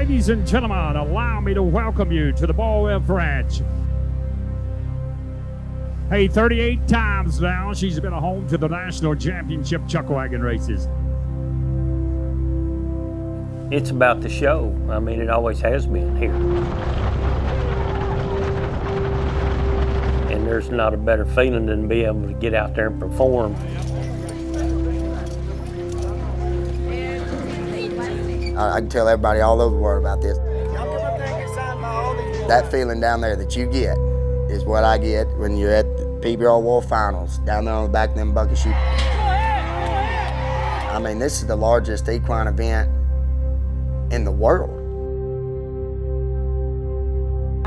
Ladies and gentlemen, allow me to welcome you to the Eoff Ranch. Hey, 38 times now she's been home to the National Championship Chuckwagon Races. It's about the show. I mean, it always has been here. And there's not a better feeling than being able to get out there and perform. I can tell everybody all over the world about this. That feeling down there that you get is what I get when you're at the PBR World Finals, down there on the back of them bucket shoot. I mean, this is the largest equine event in the world.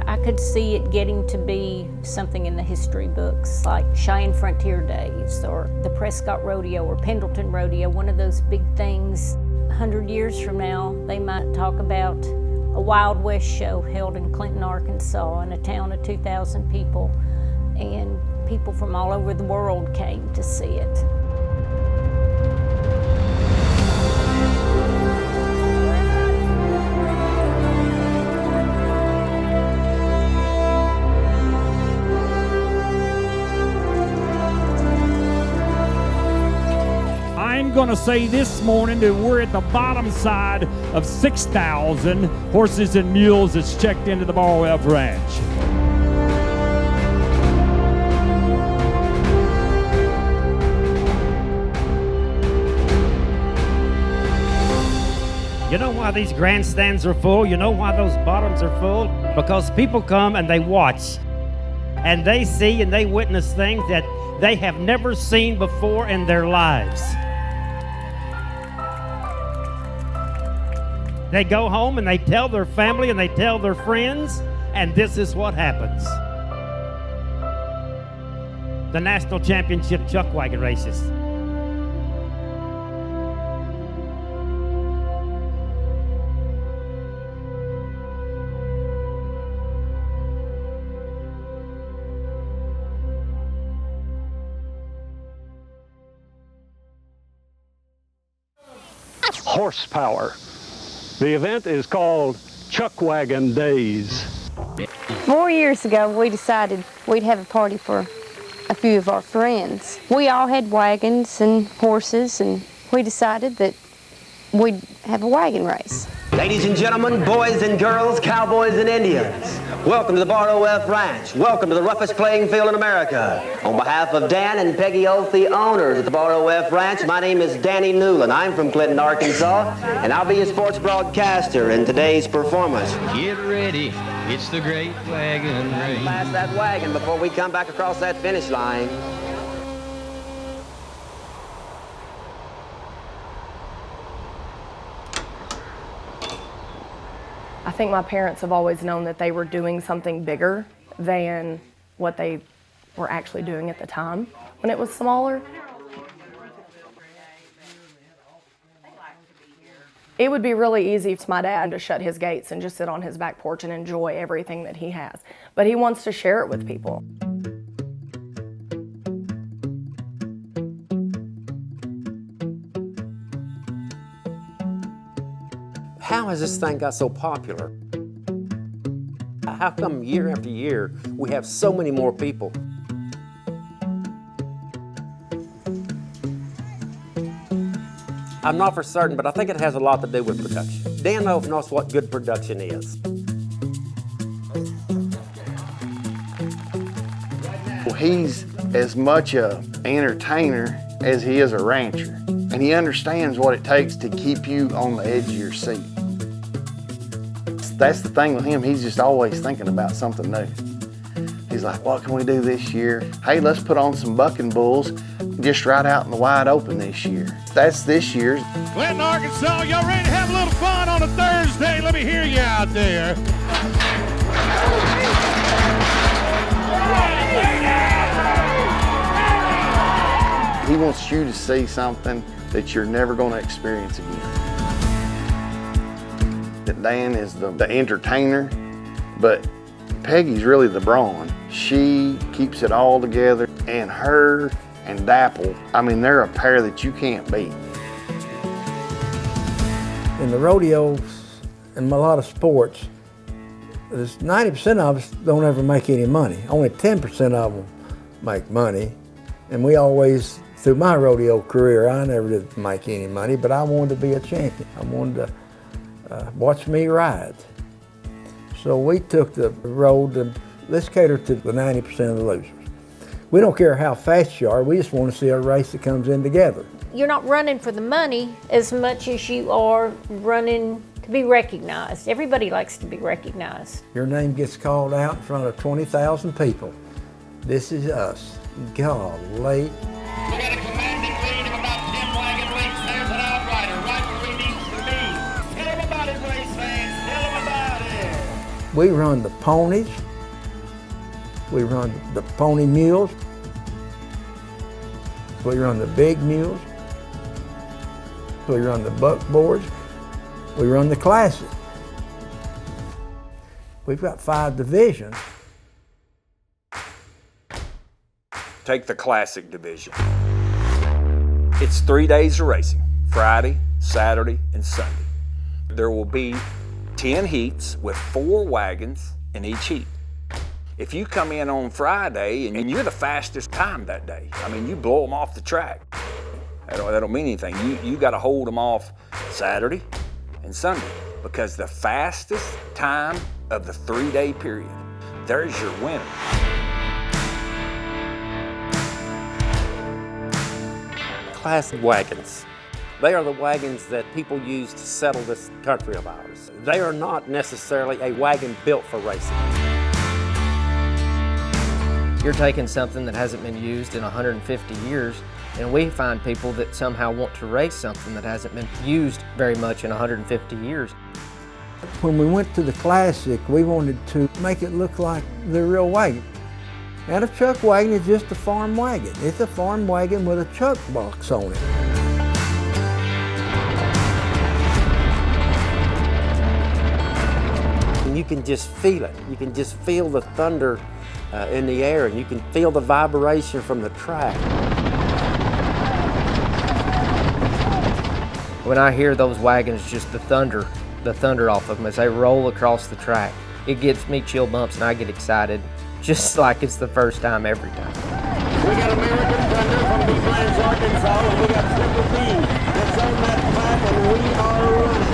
I could see it getting to be something in the history books, like Cheyenne Frontier Days or the Prescott Rodeo or Pendleton Rodeo, one of those big things. 100 years from now, they might talk about a Wild West show held in Clinton, Arkansas, in a town of 2,000 people, and people from all over the world came to see it. I'm going to say this morning that we're at the bottom side of 6,000 horses and mules that's checked into the Eoff Ranch. You know why these grandstands are full? You know why those bottoms are full? Because people come and they watch, and they see and they witness things that they have never seen before in their lives. They go home and they tell their family and they tell their friends, and this is what happens. The National Championship Chuckwagon Races. Horsepower. The event is called Chuckwagon Days. 4 years ago, we decided we'd have a party for a few of our friends. We all had wagons and horses, and we decided that we'd have a wagon race. Ladies and gentlemen, boys and girls, cowboys and Indians, welcome to the Eoff Ranch. Welcome to the roughest playing field in America. On behalf of Dan and Peggy Oath, the owners at the Eoff Ranch, my name is Danny Newland. I'm from Clinton, Arkansas, and I'll be your sports broadcaster in today's performance. Get ready, it's the great wagon race. Pass that wagon before we come back across that finish line. I think my parents have always known that they were doing something bigger than what they were actually doing at the time when it was smaller. It would be really easy for my dad to shut his gates and just sit on his back porch and enjoy everything that he has. But he wants to share it with people. How has this thing got so popular? How come year after year we have so many more people? I'm not for certain, but I think it has a lot to do with production. Dan Eoff knows what good production is. Well, he's as much an entertainer as he is a rancher, and he understands what it takes to keep you on the edge of your seat. That's the thing with him, he's just always thinking about something new. He's like, what can we do this year? Hey, let's put on some bucking bulls just right out in the wide open this year. That's this year's. Clinton, Arkansas, y'all ready to have a little fun on a Thursday? Let me hear you out there. He wants you to see something that you're never going to experience again. That Dan is the entertainer, but Peggy's really the brawn. She keeps it all together, and her and Dapple, I mean, they're a pair that you can't beat. In the rodeo, in a lot of sports, 90% of us don't ever make any money. Only 10% of them make money. And we always, through my rodeo career, I never did make any money, but I wanted to be a champion. I wanted to watch me ride. So we took the road to, let's cater to the 90% of the losers. We don't care how fast you are, we just want to see a race that comes in together. You're not running for the money as much as you are running to be recognized. Everybody likes to be recognized. Your name gets called out in front of 20,000 people. This is us. Golly. We got a commanding lead of about 10 wagon lengths. There's an outrider right where he needs to be. Tell them about it, race fans. Tell them about it. We run the ponies. We run the pony mules. We run the big mules. We run the buckboards. We run the classic. We've got 5 divisions. Take the classic division. It's 3 days of racing, Friday, Saturday, and Sunday. There will be 10 heats with 4 wagons in each heat. If you come in on Friday and you're the fastest time that day, I mean, you blow them off the track. That don't mean anything. You got to hold them off Saturday and Sunday, because the fastest time of the 3-day period, there's your winner. Classic wagons. They are the wagons that people use to settle this country of ours. They are not necessarily a wagon built for racing. You're taking something that hasn't been used in 150 years, and we find people that somehow want to race something that hasn't been used very much in 150 years. When we went to the Classic, we wanted to make it look like the real wagon. And a chuck wagon is just a farm wagon. It's a farm wagon with a chuck box on it. And you can just feel it. You can just feel the thunder in the air, and you can feel the vibration from the track. When I hear those wagons, just the thunder off of them as they roll across the track, it gives me chill bumps and I get excited, just like it's the first time every time. We got American Thunder from Defiance, Arkansas, and we got Triple B that's on that track, and we are running.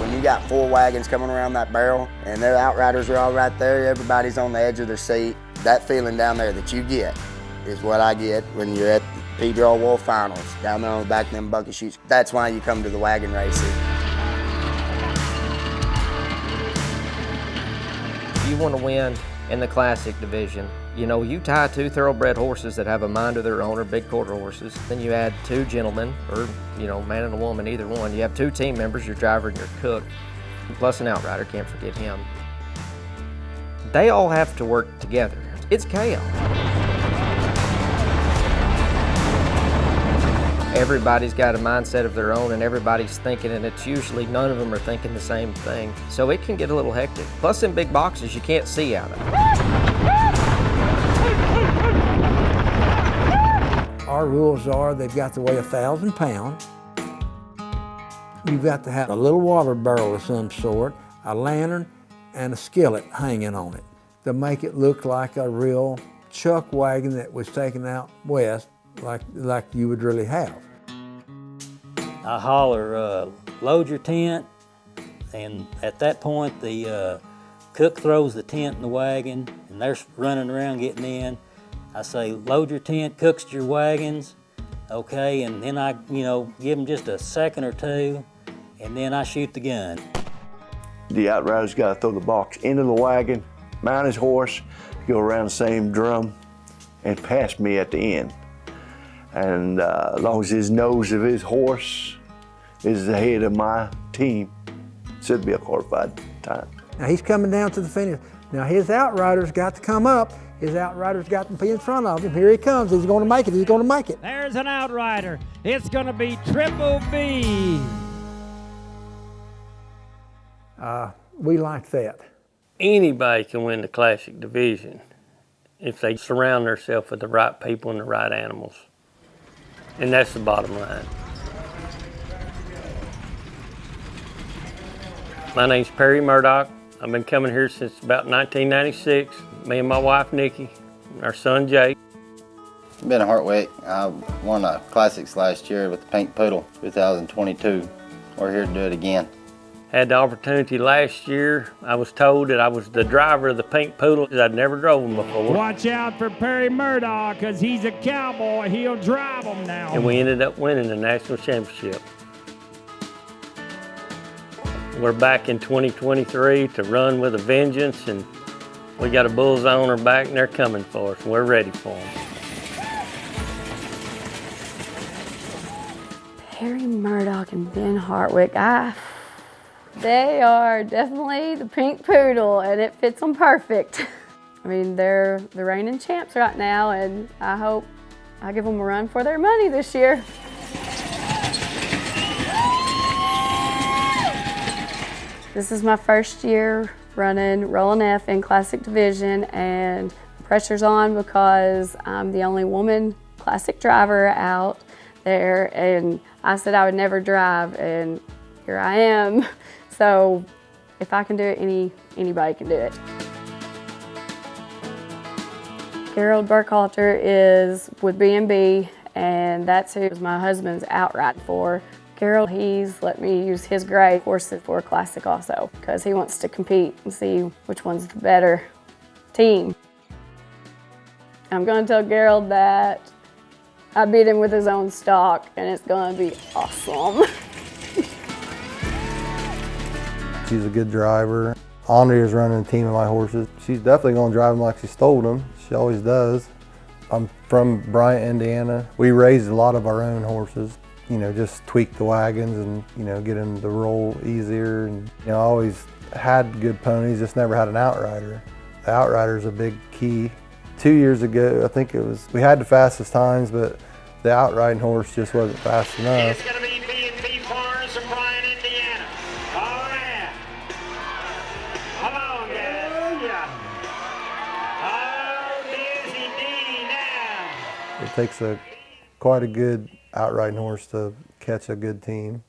When you got 4 wagons coming around that barrel and their outriders are all right there, everybody's on the edge of their seat, that feeling down there that you get is what I get when you're at the PBR World Finals, down there on the back of them bucket chutes. That's why you come to the wagon races. You want to win in the classic division. You know, you tie 2 thoroughbred horses that have a mind of their own, or big quarter horses. Then you add 2 gentlemen, or, you know, man and a woman, either one. You have 2 team members, your driver and your cook, plus an outrider, can't forget him. They all have to work together. It's chaos. Everybody's got a mindset of their own, and everybody's thinking, and it's usually none of them are thinking the same thing. So it can get a little hectic. Plus in big boxes, you can't see out of it. Our rules are they've got to weigh 1,000 pounds. You've got to have a little water barrel of some sort, a lantern, and a skillet hanging on it to make it look like a real chuck wagon that was taken out west, like you would really have. I holler, load your tent, and at that point the cook throws the tent in the wagon, and they're running around getting in. I say, load your tent, cooks your wagons, okay, and then I, give them just a second or two, and then I shoot the gun. The outrider's got to throw the box into the wagon, mount his horse, go around the same drum, and pass me at the end. And as long as his nose of his horse is the head of my team, it should be a qualified time. Now he's coming down to the finish. Now his outrider's got to come up. His outrider's got to be in front of him. Here he comes. He's going to make it. He's going to make it. There's an outrider. It's going to be Triple B. We like that. Anybody can win the classic division if they surround themselves with the right people and the right animals. And that's the bottom line. My name's Perry Murdoch. I've been coming here since about 1996. Me and my wife, Nikki, and our son, Jake. Been a Hartwick. I won the Classics last year with the Pink Poodle, 2022. We're here to do it again. Had the opportunity last year. I was told that I was the driver of the Pink Poodle. I'd never drove them before. Watch out for Perry Murdoch, because he's a cowboy. He'll drive them now. And we ended up winning the National Championship. We're back in 2023 to run with a vengeance, and we got a bullseye on our back, and they're coming for us, and we're ready for them. Perry Murdoch and Ben Hartwick, they are definitely the Pink Poodle, and it fits them perfect. I mean, they're the reigning champs right now, and I hope I give them a run for their money this year. This is my first year running Rollin' F in Classic Division, and pressure's on because I'm the only woman Classic driver out there, and I said I would never drive, and here I am. So if I can do it, anybody can do it. Gerald Burkhalter is with B&B, and that's who my husband's out riding for. Gerald, he's let me use his gray horses for a Classic also, because he wants to compete and see which one's the better team. I'm going to tell Gerald that I beat him with his own stock, and it's going to be awesome. She's a good driver. Andrea's running a team of my horses. She's definitely going to drive them like she stole them. She always does. I'm from Bryant, Indiana. We raised a lot of our own horses. You know, just tweak the wagons and, you know, get them to roll easier. And, you know, I always had good ponies, just never had an outrider. The outrider's a big key. 2 years ago, I think it was, we had the fastest times, but the outriding horse just wasn't fast enough. It's going to be B&B Farms from Bryan, Indiana. All right. Come on, guys. Yeah. Oh, Dizzy D now. It takes quite a good outriding horse to catch a good team.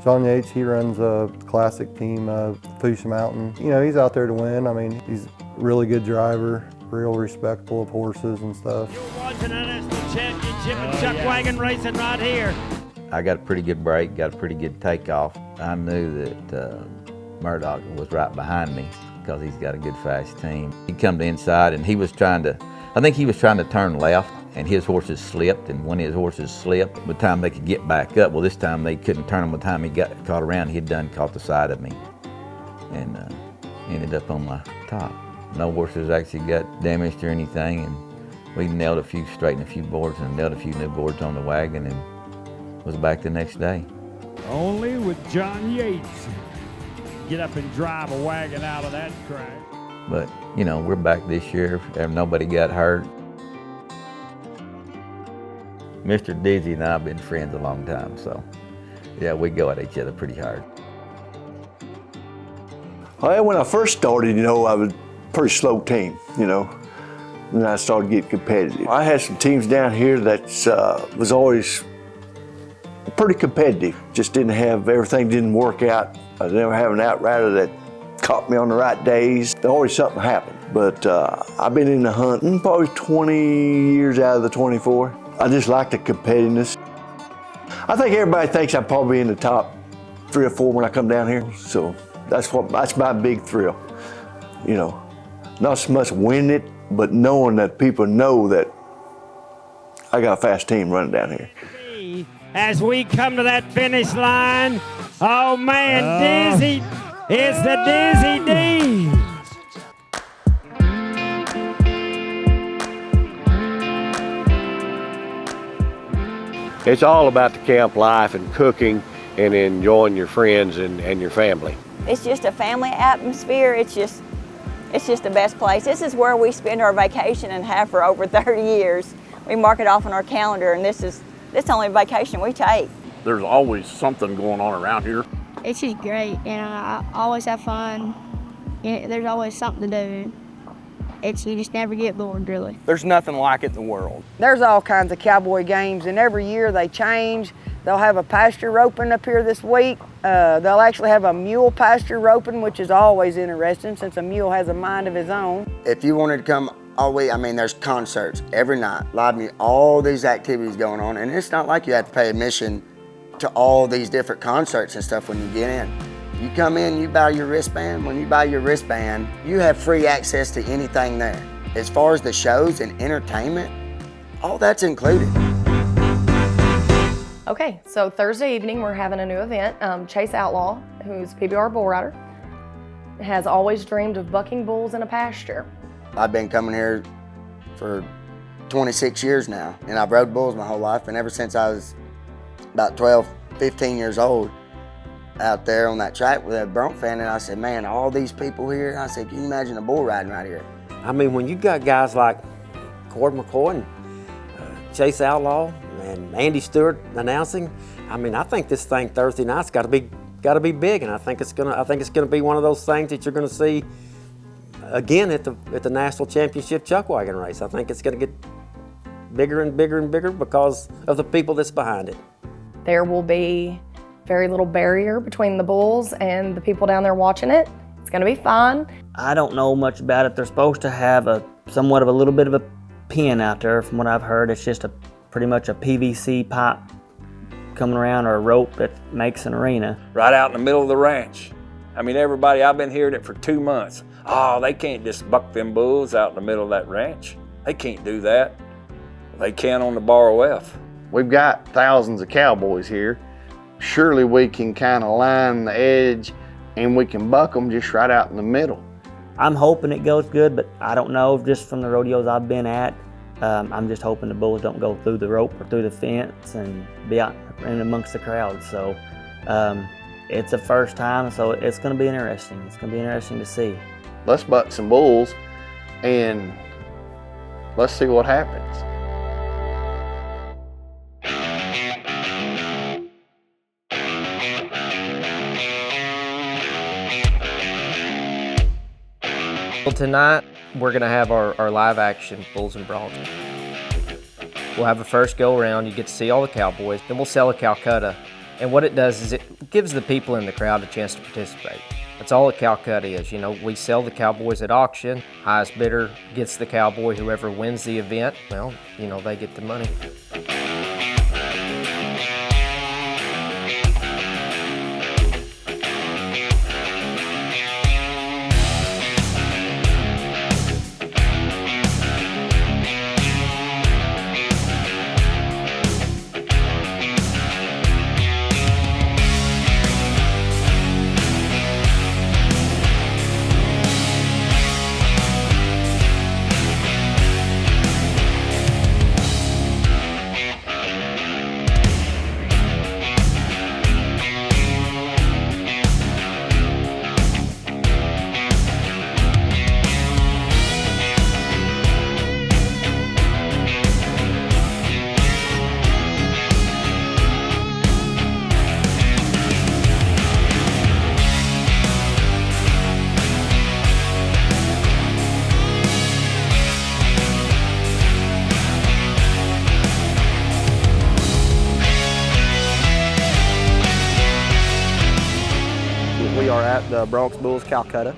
John Yates, he runs a Classic team, Fuchsia Mountain. You know, he's out there to win. I mean, he's a really good driver, real respectful of horses and stuff. You're watching the National Championship Chuckwagon Racing right here. I got a pretty good break, got a pretty good takeoff. I knew that Murdoch was right behind me because he's got a good fast team. He come to inside and he was trying to, I think he was trying to turn left, and his horses slipped, and one of his horses slipped. By the time they could get back up, well, this time they couldn't turn him. By the time he got caught around, he had done caught the side of me and ended up on my top. No horses actually got damaged or anything, and we nailed a few, straightened a few boards, and nailed a few new boards on the wagon, and was back the next day. Only with John Yates get up and drive a wagon out of that track. But, you know, we're back this year, and nobody got hurt. Mr. Dizzy and I have been friends a long time, so yeah, we go at each other pretty hard. Well, when I first started, you know, I was a pretty slow team, you know, and I started getting competitive. I had some teams down here that was always pretty competitive. Just didn't have, everything didn't work out. I never have an outrider that caught me on the right days. Always something happened. But I've been in the hunt probably 20 years out of the 24. I just like the competitiveness. I think everybody thinks I'm probably in the top 3 or 4 when I come down here. So that's my big thrill. You know, not so much winning it, but knowing that people know that I got a fast team running down here. As we come to that finish line, oh man, Dizzy, it's the Dizzy D. It's all about the camp life and cooking and enjoying your friends and your family. It's just a family atmosphere. It's just the best place. This is where we spend our vacation and have for over 30 years. We mark it off on our calendar, and this is the only vacation we take. There's always something going on around here. It's just great, and I always have fun. There's always something to do. You just never get bored, really. There's nothing like it in the world. There's all kinds of cowboy games, and every year they change. They'll have a pasture roping up here this week. They'll actually have a mule pasture roping, which is always interesting since a mule has a mind of his own. If you wanted to come all week, I mean, there's concerts every night, live music, all these activities going on, and it's not like you have to pay admission to all these different concerts and stuff when you get in. You come in, you buy your wristband. When you buy your wristband, you have free access to anything there. As far as the shows and entertainment, all that's included. Okay, so Thursday evening we're having a new event. Chase Outlaw, who's a PBR bull rider, has always dreamed of bucking bulls in a pasture. I've been coming here for 26 years now, and I've rode bulls my whole life, and ever since I was about 12, 15 years old, out there on that track with a Bronc fan, and I said, man, all these people here, I said, can you imagine a bull riding right here? I mean, when you got guys like Cord McCoy and Chase Outlaw and Andy Stewart announcing, I mean, I think this thing Thursday night's got to be big, and I think it's gonna be one of those things that you're gonna see again at the National Championship Chuckwagon Race. I think it's gonna get bigger and bigger and bigger because of the people that's behind it. There will be very little barrier between the bulls and the people down there watching it. It's gonna be fun. I don't know much about it. They're supposed to have somewhat of a little bit of a pen out there. From what I've heard, it's just pretty much a PVC pipe coming around, or a rope that makes an arena. Right out in the middle of the ranch. I mean, everybody, I've been hearing it for 2 months. Oh, they can't just buck them bulls out in the middle of that ranch. They can't do that. They can on the bar F. We've got thousands of cowboys here. Surely we can kind of line the edge and we can buck them just right out in the middle. I'm hoping it goes good, but I don't know. Just from the rodeos I've been at, I'm just hoping the bulls don't go through the rope or through the fence and be out in amongst the crowd. So it's the first time, so it's going to be interesting. It's going to be interesting to see. Let's buck some bulls and let's see what happens. Well, tonight we're gonna have our live action bulls and brawls. We'll have a first go around. You get to see all the cowboys. Then we'll sell a Calcutta. And what it does is it gives the people in the crowd a chance to participate. That's all a Calcutta is. You know, we sell the cowboys at auction. Highest bidder gets the cowboy. Whoever wins the event, well, you know, they get the money. The Bronx Bulls Calcutta.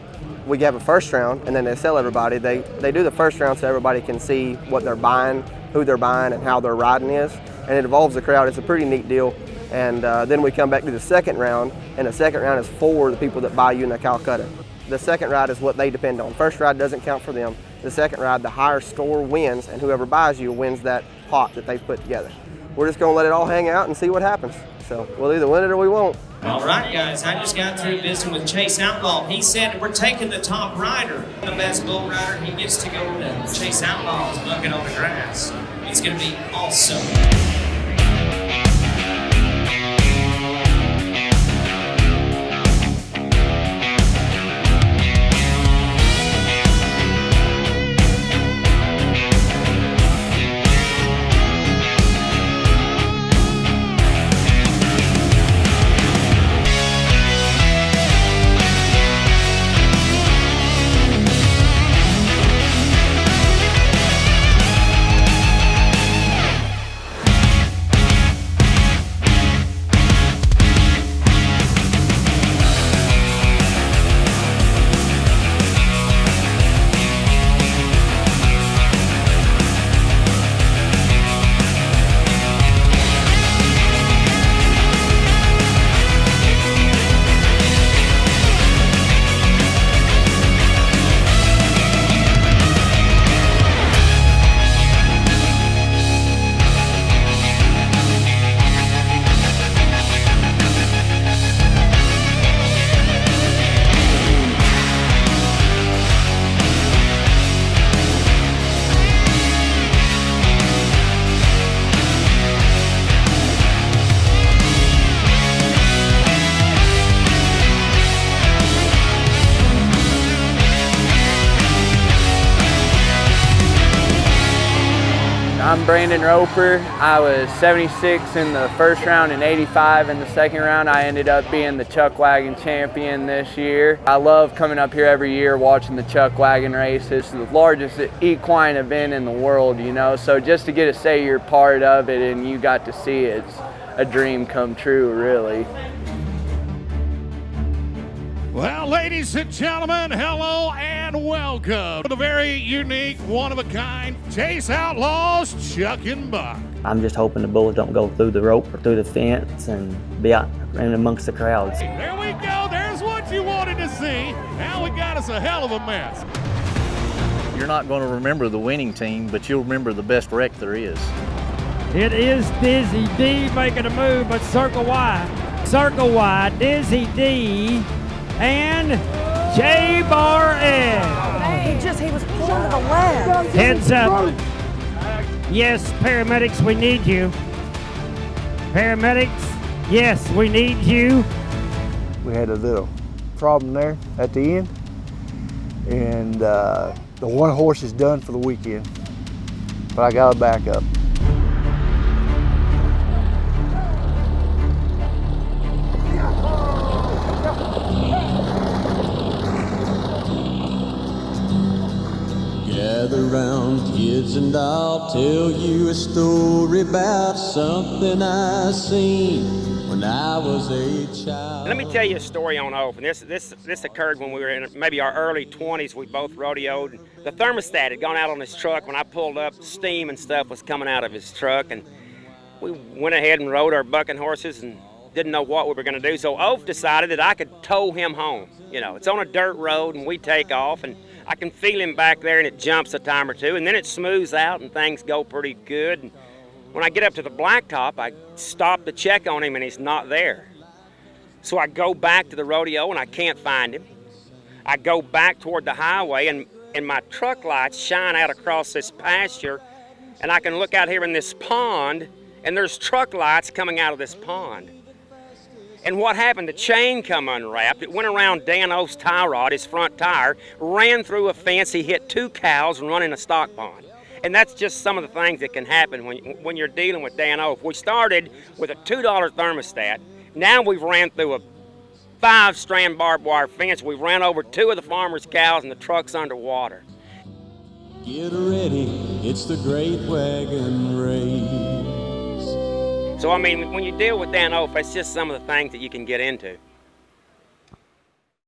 We have a first round and then they sell everybody. They do the first round so everybody can see what they're buying, who they're buying, and how their riding is. And it involves the crowd. It's a pretty neat deal. And then we come back to the second round, and the second round is for the people that buy you in the Calcutta. The second ride is what they depend on. First ride doesn't count for them. The second ride, the higher store wins, and whoever buys you wins that pot that they've put together. We're just gonna let it all hang out and see what happens. So we'll either win it or we won't. All right, guys, I just got through visiting with Chase Outlaw. He said we're taking the top rider, the best bull rider. He gets to go to Chase Outlaw's bucket on the grass. It's going to be awesome. I'm Brandon Roper. I was 76 in the first round and 85 in the second round. I ended up being the Chuckwagon champion this year. I love coming up here every year watching the Chuckwagon races. It's the largest equine event in the world, you know, so just to get to say you're part of it and you got to see it, it's a dream come true, really. Well, ladies and gentlemen, hello and welcome to the very unique, one-of-a-kind Chase Outlaws Chuck and Buck. I'm just hoping the bulls don't go through the rope or through the fence and be out in amongst the crowds. There we go. There's what you wanted to see. Now we got us a hell of a mess. You're not going to remember the winning team, but you'll remember the best wreck there is. It is Dizzy D making a move, but circle wide, Dizzy D and J-Bar Ed. He was pulling to the left. Heads up. Yes, paramedics, we need you. Paramedics, yes, we need you. We had a little problem there at the end, and the one horse is done for the weekend, but I got to back up. Gather round, kids, and I'll tell you a story about something I seen when I was a child. Let me tell you a story on Eoff, and this occurred when we were in maybe our early 20s. We both rodeoed. The thermostat had gone out on his truck. When I pulled up, steam and stuff was coming out of his truck, and we went ahead and rode our bucking horses and didn't know what we were going to do. So Eoff decided that I could tow him home. You know, it's on a dirt road, and we take off, and I can feel him back there, and it jumps a time or two, and then it smooths out, and things go pretty good. And when I get up to the blacktop, I stop to check on him, and he's not there. So I go back to the rodeo, and I can't find him. I go back toward the highway, and my truck lights shine out across this pasture, and I can look out here in this pond, and there's truck lights coming out of this pond. And what happened? The chain come unwrapped. It went around Dan Eoff's tie rod, his front tire, ran through a fence. He hit 2 cows and run in a stock pond. And that's just some of the things that can happen when you're dealing with Dan Eoff. We started with a $2 thermostat. Now we've ran through a 5-strand barbed wire fence. We've ran over 2 of the farmer's cows, and the truck's underwater. Get ready, it's the Great Wagon Race. So, I mean, when you deal with Dan Eoff, it's just some of the things that you can get into.